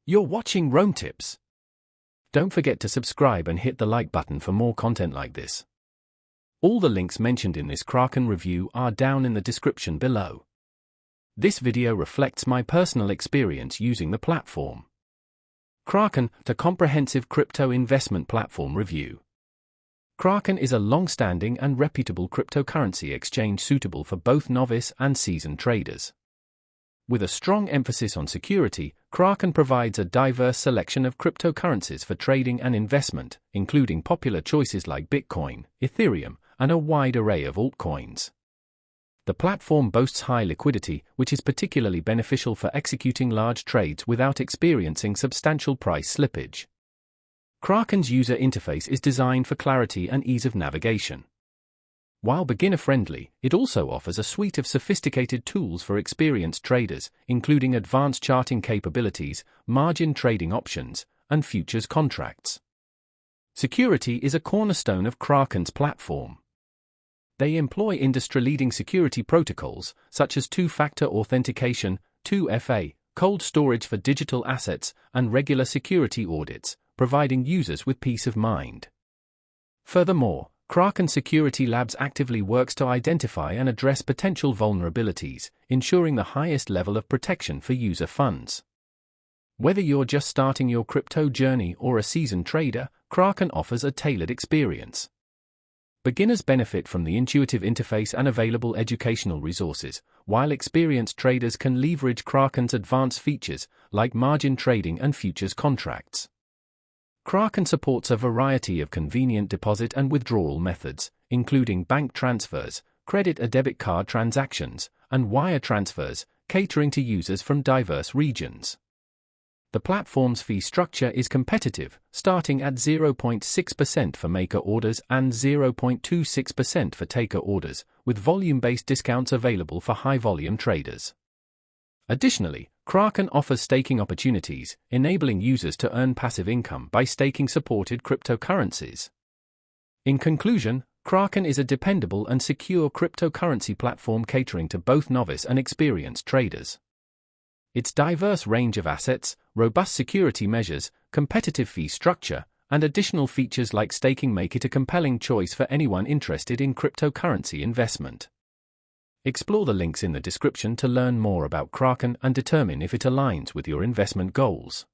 You're watching Rome Tips. Don't forget to subscribe and hit the like button for more content like this. All the links mentioned in this Kraken review are down in the description below. This video reflects my personal experience using the platform. Kraken, the comprehensive crypto investment platform review. Kraken is a long-standing and reputable cryptocurrency exchange suitable for both novice and seasoned traders. With a strong emphasis on security, Kraken provides a diverse selection of cryptocurrencies for trading and investment, including popular choices like Bitcoin, Ethereum, and a wide array of altcoins. The platform boasts high liquidity, which is particularly beneficial for executing large trades without experiencing substantial price slippage. Kraken's user interface is designed for clarity and ease of navigation. While beginner-friendly, it also offers a suite of sophisticated tools for experienced traders, including advanced charting capabilities, margin trading options, and futures contracts. Security is a cornerstone of Kraken's platform. They employ industry-leading security protocols, such as two-factor authentication, 2FA, cold storage for digital assets, and regular security audits, providing users with peace of mind. Furthermore, Kraken Security Labs actively works to identify and address potential vulnerabilities, ensuring the highest level of protection for user funds. Whether you're just starting your crypto journey or a seasoned trader, Kraken offers a tailored experience. Beginners benefit from the intuitive interface and available educational resources, while experienced traders can leverage Kraken's advanced features, like margin trading and futures contracts. Kraken supports a variety of convenient deposit and withdrawal methods, including bank transfers, credit or debit card transactions, and wire transfers, catering to users from diverse regions. The platform's fee structure is competitive, starting at 0.6% for maker orders and 0.26% for taker orders, with volume-based discounts available for high-volume traders. Additionally, Kraken offers staking opportunities, enabling users to earn passive income by staking supported cryptocurrencies. In conclusion, Kraken is a dependable and secure cryptocurrency platform catering to both novice and experienced traders. Its diverse range of assets, robust security measures, competitive fee structure, and additional features like staking make it a compelling choice for anyone interested in cryptocurrency investment. Explore the links in the description to learn more about Kraken and determine if it aligns with your investment goals.